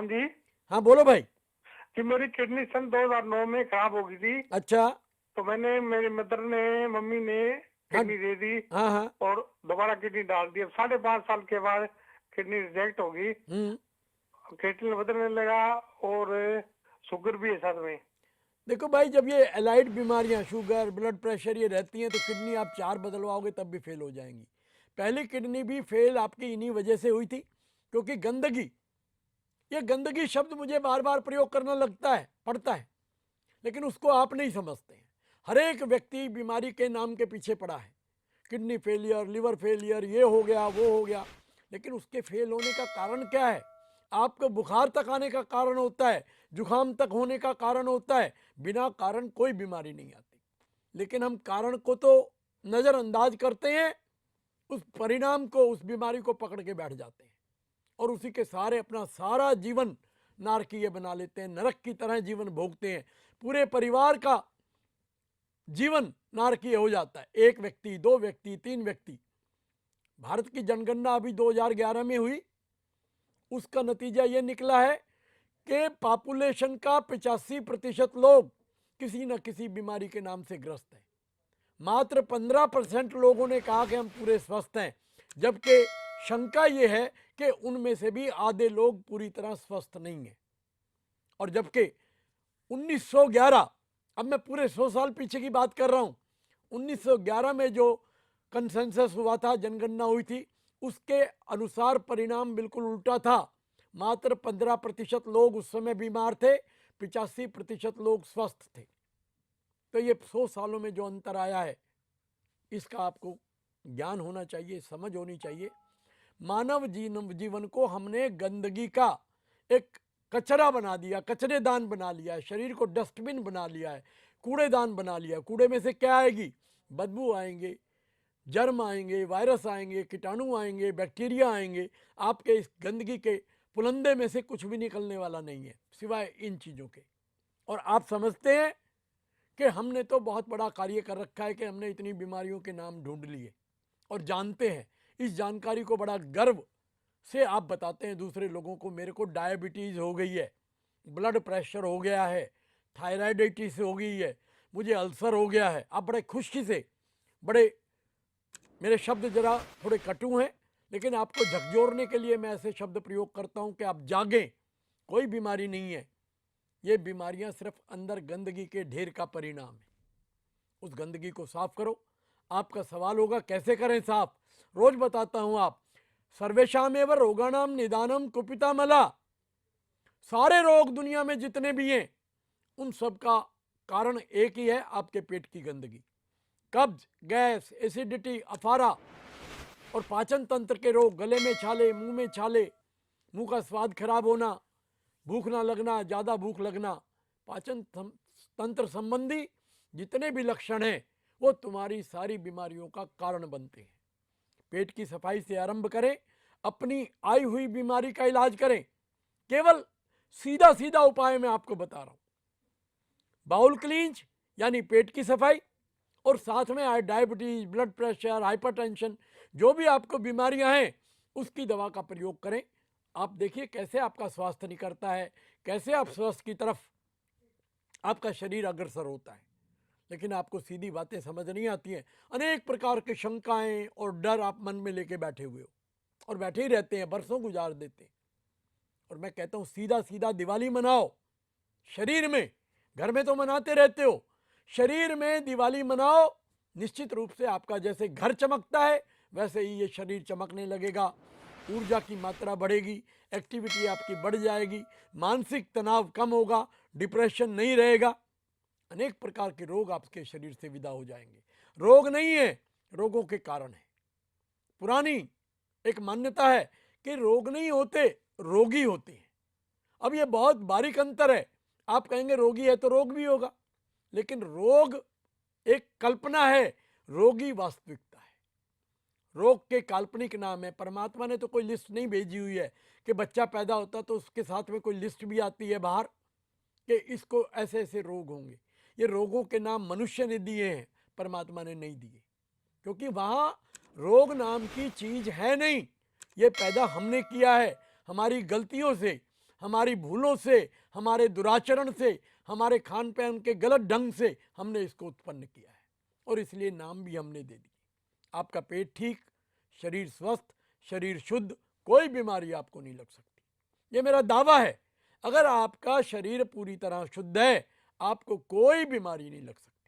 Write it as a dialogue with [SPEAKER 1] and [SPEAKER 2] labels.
[SPEAKER 1] हाँ जी।
[SPEAKER 2] हाँ बोलो भाई।
[SPEAKER 1] कि मेरी किडनी सन 2009 में खराब हो गई थी।
[SPEAKER 2] अच्छा।
[SPEAKER 1] तो मैंने, मेरी मदर ने, मम्मी ने
[SPEAKER 2] हाँ
[SPEAKER 1] किडनी दे दी
[SPEAKER 2] हाँ हाँ।
[SPEAKER 1] और दोबारा किडनी डाल दी। अब 5.5 साल के बाद किडनी रिजेक्ट होगी,
[SPEAKER 2] हम्म।
[SPEAKER 1] किडनी बदलने लगा और शुगर भी है साथ में।
[SPEAKER 2] देखो भाई, जब ये एलाइड बीमारियां, शुगर, ब्लड प्रेशर, ये रहती हैं तो किडनी आप 4 बदलवाओगे तब भी फेल हो जाएंगी। पहली किडनी भी फेल आपकी इन्हीं वजह से हुई थी, क्योंकि गंदगी, ये गंदगी शब्द मुझे बार बार प्रयोग करना लगता है, पड़ता है, लेकिन उसको आप नहीं समझते हैं। हर एक व्यक्ति बीमारी के नाम के पीछे पड़ा है। किडनी फेलियर, लिवर फेलियर, ये हो गया, वो हो गया, लेकिन उसके फेल होने का कारण क्या है? आपको बुखार तक आने का कारण होता है, जुकाम तक होने का कारण होता है। बिना कारण कोई बीमारी नहीं आती, लेकिन हम कारण को तो नज़रअंदाज करते हैं, उस परिणाम को, उस बीमारी को पकड़ के बैठ जाते हैं और उसी के सहारे अपना सारा जीवन नारकीय बना लेते हैं, नरक की तरह जीवन भोगते हैं। पूरे परिवार का जीवन नारकीय हो जाता है। एक व्यक्ति, 2 व्यक्ति, 3 व्यक्ति। भारत की जनगणना अभी 2011 में हुई, उसका नतीजा ये निकला है कि पॉपुलेशन का 85% लोग किसी न किसी बीमारी के नाम से ग्रस्त हैं। मात्र 15% लोगों ने कहा कि हम पूरे स्वस्थ हैं, जबकि शंका ये है कि उनमें से भी आधे लोग पूरी तरह स्वस्थ नहीं हैं। और जबकि 1911, अब मैं पूरे 100 साल पीछे की बात कर रहा हूं, 1911 में जो कंसेंसस हुआ था, जनगणना हुई थी, उसके अनुसार परिणाम बिल्कुल उल्टा था। मात्र 15% लोग उस समय बीमार थे, 85% लोग स्वस्थ थे। तो ये 100 सालों में जो अंतर आया है, इसका आपको ज्ञान होना चाहिए, समझ होनी चाहिए। मानव जीवन को हमने गंदगी का एक कचरा बना दिया, कचरेदान बना लिया है, शरीर को डस्टबिन बना लिया है, कूड़ेदान बना लिया। कूड़े में से क्या आएगी? बदबू आएंगे, जर्म आएंगे, वायरस आएंगे, कीटाणु आएंगे, बैक्टीरिया आएंगे। आपके इस गंदगी के पुलंदे में से कुछ भी निकलने वाला नहीं है सिवाय इन चीज़ों के। और आप समझते हैं कि हमने तो बहुत बड़ा कार्य कर रखा है कि हमने इतनी बीमारियों के नाम ढूंढ लिए और जानते हैं। इस जानकारी को बड़ा गर्व से आप बताते हैं दूसरे लोगों को, मेरे को डायबिटीज़ हो गई है, ब्लड प्रेशर हो गया है, थायराइडाइटिस हो गई है, मुझे अल्सर हो गया है। आप बड़े खुशी से, बड़े, मेरे शब्द जरा थोड़े कटु हैं, लेकिन आपको झकझोरने के लिए मैं ऐसे शब्द प्रयोग करता हूं कि आप जागें। कोई बीमारी नहीं है, ये बीमारियां सिर्फ अंदर गंदगी के ढेर का परिणाम है। उस गंदगी को साफ करो। आपका सवाल होगा कैसे करें साफ? रोज बताता हूं, आप सर्वेशामेव रोगाणाम निदानम कुपिता मला। सारे रोग दुनिया में जितने भी हैं, उन सब का कारण एक ही है, आपके पेट की गंदगी। कब्ज, गैस, एसिडिटी, अफारा और पाचन तंत्र के रोग, गले में छाले, मुंह में छाले, मुंह का स्वाद खराब होना, भूख ना लगना, ज़्यादा भूख लगना, पाचन तंत्र संबंधी जितने भी लक्षण हैं, वो तुम्हारी सारी बीमारियों का कारण बनते हैं। पेट की सफाई से आरंभ करें, अपनी आई हुई बीमारी का इलाज करें। केवल सीधा सीधा उपाय मैं आपको बता रहा हूं। बाउल क्लींच यानी पेट की सफाई, और साथ में डायबिटीज, ब्लड प्रेशर, हाइपरटेंशन, जो भी आपको बीमारियां हैं, उसकी दवा का प्रयोग करें। आप देखिए कैसे आपका स्वास्थ्य निकलता है, कैसे आप स्वस्थ की तरफ आपका शरीर अग्रसर होता है। लेकिन आपको सीधी बातें समझ नहीं आती हैं। अनेक प्रकार की शंकाएं और डर आप मन में लेके बैठे हुए हो और बैठे ही रहते हैं, बरसों गुजार देते हैं। और मैं कहता हूं सीधा सीधा दिवाली मनाओ शरीर में। घर में तो मनाते रहते हो, शरीर में दिवाली मनाओ। निश्चित रूप से आपका जैसे घर चमकता है, वैसे ही ये शरीर चमकने लगेगा। ऊर्जा की मात्रा बढ़ेगी, एक्टिविटी आपकी बढ़ जाएगी, मानसिक तनाव कम होगा, डिप्रेशन नहीं रहेगा, अनेक प्रकार के रोग आपके शरीर से विदा हो जाएंगे। रोग नहीं है, रोगों के कारण है। पुरानी एक मान्यता है कि रोग नहीं होते, रोगी होते हैं। अब ये बहुत बारीक अंतर है। आप कहेंगे रोगी है तो रोग भी होगा, लेकिन रोग एक कल्पना है, रोगी वास्तविकता है। रोग के काल्पनिक नाम है। परमात्मा ने तो कोई लिस्ट नहीं भेजी हुई है कि बच्चा पैदा होता तो उसके साथ में कोई लिस्ट भी आती है बाहर कि इसको ऐसे ऐसे रोग होंगे। ये रोगों के नाम मनुष्य ने दिए हैं, परमात्मा ने नहीं दिए, क्योंकि वहां रोग नाम की चीज है नहीं। ये पैदा हमने किया है, हमारी गलतियों से, हमारी भूलों से, हमारे दुराचरण से, हमारे खान पान के गलत ढंग से हमने इसको उत्पन्न किया है और इसलिए नाम भी हमने दे दी। आपका पेट ठीक, शरीर स्वस्थ, शरीर शुद्ध, कोई बीमारी आपको नहीं लग सकती। ये मेरा दावा है। अगर आपका शरीर पूरी तरह शुद्ध है, आपको कोई बीमारी नहीं लग सकती।